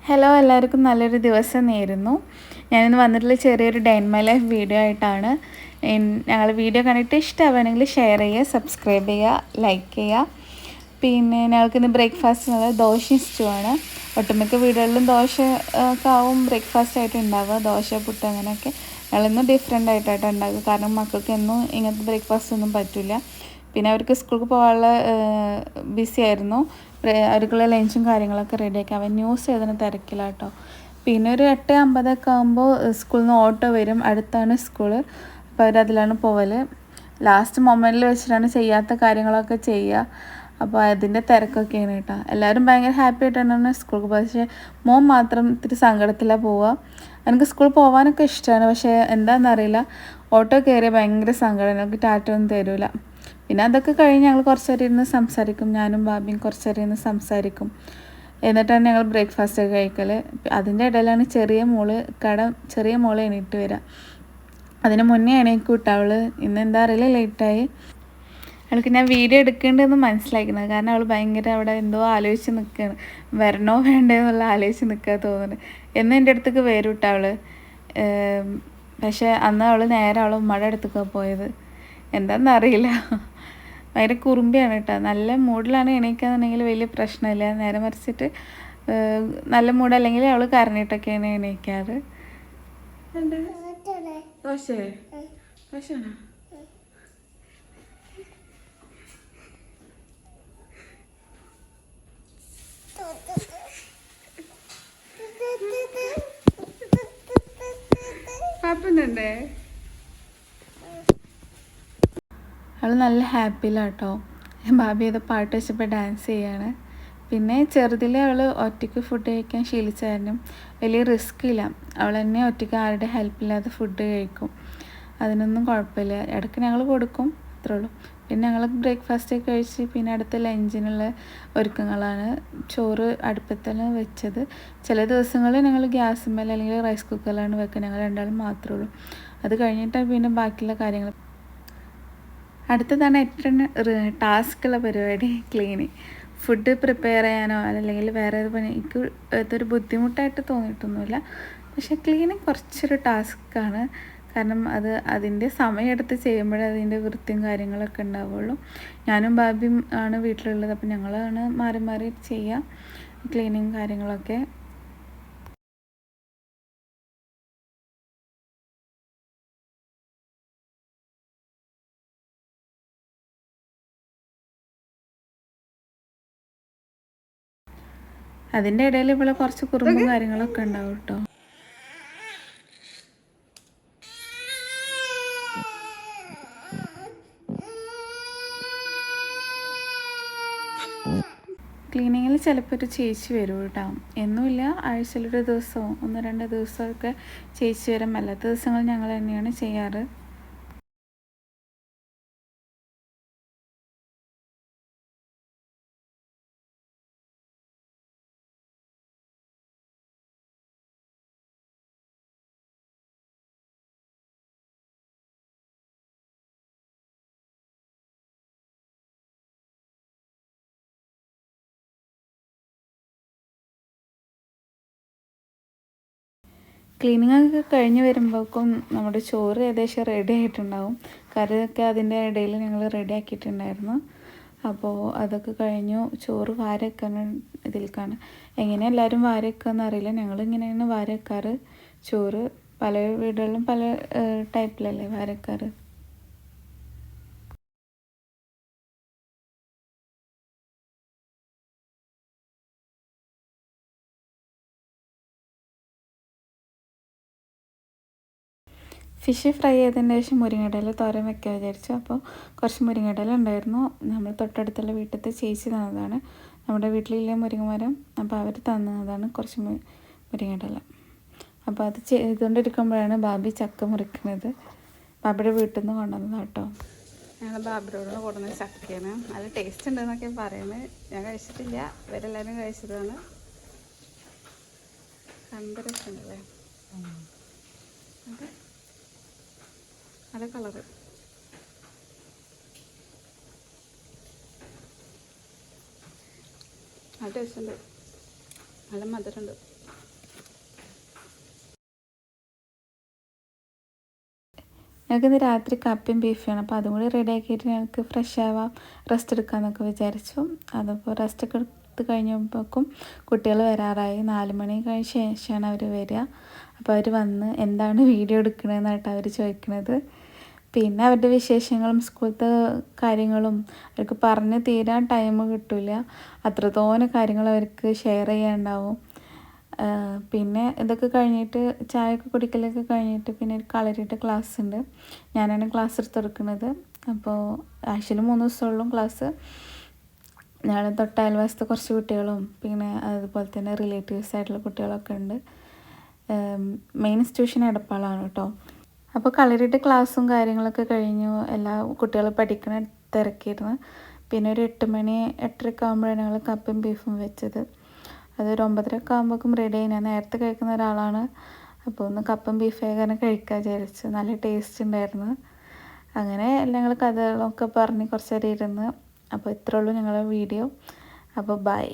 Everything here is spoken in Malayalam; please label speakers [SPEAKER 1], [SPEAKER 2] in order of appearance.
[SPEAKER 1] ഹലോ, എല്ലാവർക്കും നല്ലൊരു ദിവസം നേരുന്നു. ഞാനിന്ന് വന്നിട്ടുള്ള ചെറിയൊരു day in my life video ആയിട്ടാണ്. ഞങ്ങൾ വീഡിയോ കണ്ടിട്ട് ഇഷ്ടമാവുകയാണെങ്കിൽ ഷെയർ ചെയ്യുക, സബ്സ്ക്രൈബ് ചെയ്യുക, ലൈക്ക് ചെയ്യുക. പിന്നെ ഞങ്ങൾക്കിന്ന് ബ്രേക്ക്ഫാസ്റ്റിനുള്ള ദോശയും സ്റ്റൂ ആണ്. ഒട്ടുമിക്ക വീടുകളിലും ദോശ ഒക്കെ ആവും ബ്രേക്ക്ഫാസ്റ്റ് ആയിട്ട് ഉണ്ടാവുക, ദോശ, പുട്ട് അങ്ങനെയൊക്കെ. ഞങ്ങളിന്ന് ഡിഫറെൻ്റ് ആയിട്ടാണ് ഉണ്ടാക്കുക. കാരണം മക്കൾക്ക് എന്നും ഇങ്ങനത്തെ ബ്രേക്ക്ഫാസ്റ്റ് ഒന്നും പറ്റില്ല. പിന്നെ അവർക്ക് സ്കൂൾക്ക് പോകാനുള്ള ബിസി ആയിരുന്നു. അവർക്കുള്ള ലഞ്ചും കാര്യങ്ങളൊക്കെ റെഡിയാക്കി അവൻ ന്യൂസ് എഴുതുന്ന തിരക്കിലാട്ടോ. പിന്നെ ഒരു 8:50 ആകുമ്പോൾ സ്കൂളിൽ നിന്ന് ഓട്ടോ വരും, അടുത്താണ് സ്കൂള്. അപ്പോൾ അവരതിലാണ് പോവൽ. ലാസ്റ്റ് മൊമെൻറ്റിൽ വെച്ചിട്ടാണ് ചെയ്യാത്ത കാര്യങ്ങളൊക്കെ ചെയ്യുക. അപ്പോൾ അതിൻ്റെ തിരക്കൊക്കെയാണ് കേട്ടോ. എല്ലാവരും ഭയങ്കര ഹാപ്പി ആയിട്ടാണ് സ്കൂൾക്ക് പോകുക. പക്ഷേ മോൻ മാത്രം ഇത്തിരി സങ്കടത്തിലാണ് പോവുക. എനിക്ക് സ്കൂളിൽ പോകാനൊക്കെ ഇഷ്ടമാണ്, പക്ഷേ എന്താണെന്നറിയില്ല, ഓട്ടോ കയറിയ ഭയങ്കര സങ്കടം, എനിക്ക് ടാറ്റ ഒന്നും തരില്ല. പിന്നെ അതൊക്കെ കഴിഞ്ഞ് ഞങ്ങൾ കുറച്ച് നേരം ഇരുന്ന് സംസാരിക്കും. ഞാനും ബാബിയും കുറച്ച് നേരം ഇരുന്ന് സംസാരിക്കും. എന്നിട്ടാണ് ഞങ്ങൾ ബ്രേക്ക്ഫാസ്റ്റ് ഒക്കെ കഴിക്കൽ. അതിൻ്റെ ഇടയിലാണ് ചെറിയ മോള് എണീറ്റ് വരിക. അതിന് മുന്നേ എണീക്കും കേട്ടോ അവൾ. ഇന്ന് എന്താ അറിയില്ല, ലേറ്റായി. അവൾക്ക് ഞാൻ വീഡിയോ എടുക്കേണ്ടതെന്ന് മനസ്സിലാക്കുന്നത്. കാരണം അവൾ ഭയങ്കര അവിടെ എന്തോ ആലോചിച്ച് നിൽക്കുകയാണ്, വരണോ വേണ്ടോ എന്നുള്ള ആലോചിച്ച് നിൽക്കുക തോന്നുന്നു. എന്നും എൻ്റെ അടുത്തേക്ക് വരും കേട്ടോ അവൾ. പക്ഷേ അന്ന് അവൾ നേരെ അവൾ ഉമ്മയുടെ അടുത്തേക്കാണ് പോയത്. എന്താണെന്നറിയില്ല, ഭയങ്കര കുറുമ്പിയാണ് കേട്ടോ. നല്ല മൂഡിലാണ് എണീക്കാന്നുണ്ടെങ്കിൽ വലിയ പ്രശ്നമില്ല. നേരെ മറിച്ചിട്ട് നല്ല മൂഡല്ലെങ്കിൽ അവൾ കരഞ്ഞിട്ടൊക്കെയാണ് എണീക്കാറ്. ദോശയാണോ? പാപ്പനുണ്ടേ? അവൾ നല്ല ഹാപ്പിയിലാട്ടോ. ബാബി ഏതോ പാട്ട് വെച്ചപ്പോൾ ഡാൻസ് ചെയ്യാണ്. പിന്നെ ചെറുതിലെ അവൾ ഒറ്റയ്ക്ക് ഫുഡ് കഴിക്കാൻ ശീലിച്ചായിരുന്നു. വലിയ റിസ്ക് ഇല്ല, അവൾ തന്നെ ഒറ്റയ്ക്ക് ആരുടെ ഹെൽപ്പില്ലാതെ ഫുഡ് കഴിക്കും. അതിനൊന്നും കുഴപ്പമില്ല. ഇടയ്ക്ക് ഞങ്ങൾ കൊടുക്കും, അത്രേ ഉള്ളൂ. പിന്നെ ഞങ്ങൾ ബ്രേക്ക്ഫാസ്റ്റ് കഴിച്ച് പിന്നെ അടുത്ത ലഞ്ചിനുള്ള ഒരുക്കങ്ങളാണ്. ചോറ് അടുപ്പത്താണ് വെച്ചത്. ചില ദിവസങ്ങളിൽ ഞങ്ങൾ ഗ്യാസുമേൽ അല്ലെങ്കിൽ റൈസ് കുക്കറിലാണ് വെക്കുക. ഞങ്ങൾ രണ്ടാളും മാത്രമേ ഉള്ളൂ. അത് കഴിഞ്ഞിട്ടാണ് പിന്നെ ബാക്കിയുള്ള കാര്യങ്ങൾ. അടുത്തതാണ് ഏറ്റവും ടാസ്ക്കുള്ള പരിപാടി, ക്ലീനിങ്. ഫുഡ് പ്രിപ്പയർ ചെയ്യാനോ അല്ലെങ്കിൽ വേറെ ഏത് പണി എനിക്ക് ഇതൊരു ബുദ്ധിമുട്ടായിട്ട് തോന്നിയിട്ടൊന്നുമില്ല. പക്ഷേ ക്ലീനിങ് കുറച്ചൊരു ടാസ്ക്കാണ്. കാരണം അതിൻ്റെ സമയമെടുത്ത് ചെയ്യുമ്പോഴേ അതിൻ്റെ വൃത്തിയും കാര്യങ്ങളൊക്കെ ഉണ്ടാവുള്ളൂ. ഞാനും ബാബിയും ആണ് വീട്ടിലുള്ളത്. അപ്പം ഞങ്ങളാണ് മാറി മാറി ചെയ്യുക ക്ലീനിങ് കാര്യങ്ങളൊക്കെ. അതിൻ്റെ ഇടയിൽ ഇവിടെ കുറച്ച് കുറുമ്പും കാര്യങ്ങളൊക്കെ ഉണ്ടാവും കേട്ടോ. ക്ലീനിങ്ങിൽ ചിലപ്പോൾ ഒരു ചേച്ചി വരും കേട്ടോ. എന്നുമില്ല, ആഴ്ചയിലൊരു ദിവസമോ 1-2 ദിവസമൊക്കെ ചേച്ചി വരും. അല്ലാത്ത ദിവസങ്ങൾ ഞങ്ങൾ തന്നെയാണ് ചെയ്യാറ്. ക്ലീനിങ്ങൊക്കെ കഴിഞ്ഞ് വരുമ്പോഴേക്കും നമ്മുടെ ചോറ് ഏകദേശം റെഡി ആയിട്ടുണ്ടാവും. കറിയൊക്കെ അതിൻ്റെ ഇടയിൽ ഞങ്ങൾ റെഡി ആക്കിയിട്ടുണ്ടായിരുന്നു. അപ്പോൾ അതൊക്കെ കഴിഞ്ഞു. ചോറ് വാരി വെക്കാൻ ഇതിലേക്കാണ്. എങ്ങനെ എല്ലാവരും വാരി വെക്കുകയെന്ന് അറിയില്ല, ഞങ്ങളിങ്ങനെയാണ് വാരി വെക്കാറ്. ചോറ് പല വീടുകളിലും പല ടൈപ്പിലല്ലേ വാരി വെക്കാറ്. ഫിഷ് ഫ്രൈ ചെയ്തതിന് ശേഷം മുരിങ്ങയില തോരൻ വെക്കാൻ വിചാരിച്ചു. അപ്പോൾ കുറച്ച് മുരിങ്ങയില ഉണ്ടായിരുന്നു. നമ്മൾ തൊട്ടടുത്തുള്ള വീട്ടിലത്തെ ചേച്ചി തന്നതാണ്. നമ്മുടെ വീട്ടിലില്ല മുരിങ്ങമരം, അപ്പോൾ അവർ തന്നതാണ് കുറച്ച് മുരിങ്ങയില. അപ്പോൾ അത് ചെയ്തുകൊണ്ടിരിക്കുമ്പോഴാണ് ബാബി ചക്ക മുറിക്കുന്നത്. ബാബിയുടെ വീട്ടിൽ നിന്ന് കൊണ്ടുവന്നത് കേട്ടോ. ഞങ്ങൾ ബാബിയോട് കൊണ്ടുവന്ന ചക്കയാണ്. നല്ല ടേസ്റ്റ് ഉണ്ടെന്നൊക്കെ പറയുന്നത്. ഞാൻ കഴിച്ചിട്ടില്ല, ഇവരെല്ലാവരും കഴിച്ചതാണ്. കണ്ട രസമുണ്ടല്ലേ, അതെ, നല്ല കളറ്. നല്ല ടേസ്റ്റ് ഉണ്ട്, നല്ല മധുരമുണ്ട്. ഞങ്ങൾക്കിന്ന് രാത്രി കപ്പയും ബീഫുമാണ്. അപ്പോൾ അതും കൂടി റെഡി ആക്കിയിട്ട് ഞങ്ങൾക്ക് ഫ്രഷ് ആവാം, റെസ്റ്റ് എടുക്കാമെന്നൊക്കെ വിചാരിച്ചു. അതപ്പോൾ റെസ്റ്റൊക്കെ എടുത്ത് കഴിഞ്ഞപ്പോഴേക്കും കുട്ടികൾ വരാറായി. 4 മണി കഴിഞ്ഞ ശേഷമാണ് അവർ വരിക. അപ്പോൾ അവർ വന്ന് എന്താണ് വീഡിയോ എടുക്കണതെന്നായിട്ട് അവർ ചോദിക്കുന്നത്. പിന്നെ അവരുടെ വിശേഷങ്ങളും സ്കൂളത്തെ കാര്യങ്ങളും അവർക്ക് പറഞ്ഞ് തീരാൻ ടൈം കിട്ടില്ല. അത്രത്തോനെ കാര്യങ്ങൾ അവർക്ക് ഷെയർ ചെയ്യാനുണ്ടാവും. പിന്നെ ഇതൊക്കെ കഴിഞ്ഞിട്ട് ചായയൊക്കെ കുടിക്കലൊക്കെ കഴിഞ്ഞിട്ട് പിന്നെ ഒരു കളരിയുടെ ക്ലാസ് ഉണ്ട്. ഞാനാണ് ക്ലാസ് എടുത്തെടുക്കുന്നത്. അപ്പോൾ ആഴ്ചയിൽ 3 ദിവസമുള്ളൂ ക്ലാസ്. ഞങ്ങൾ തൊട്ട് അയൽവാസത്തെ കുറച്ച് കുട്ടികളും പിന്നെ അതുപോലെ തന്നെ റിലേറ്റീവ്സ് ആയിട്ടുള്ള കുട്ടികളൊക്കെ ഉണ്ട്. മെയിൻ ഇൻസ്റ്റിറ്റ്യൂഷൻ എടപ്പാളാണ് കേട്ടോ. അപ്പോൾ കളരിയുടെ ക്ലാസ്സും കാര്യങ്ങളൊക്കെ കഴിഞ്ഞു. എല്ലാ കുട്ടികളും പഠിക്കണ തിരക്കിയിരുന്നു. പിന്നെ ഒരു 8 മണി 8:30 ആകുമ്പോഴാണ് ഞങ്ങൾ കപ്പയും ബീഫും വെച്ചത്. അതൊരു 9:30 ആകുമ്പോഴേക്കും റെഡി ആയി. ഞാൻ നേരത്തെ കഴിക്കുന്ന ഒരാളാണ്. അപ്പോൾ ഒന്ന് കപ്പയും ബീഫായി കഴിക്കാൻ വിചാരിച്ചു. നല്ല ടേസ്റ്റ് ഉണ്ടായിരുന്നു. അങ്ങനെ ഞങ്ങൾ കഥകളൊക്കെ പറഞ്ഞ് കുറച്ച് നേരം ഇരുന്ന്. അപ്പോൾ ഇത്രേ ഉള്ളൂ ഞങ്ങളുടെ വീഡിയോ. അപ്പോൾ ബൈ.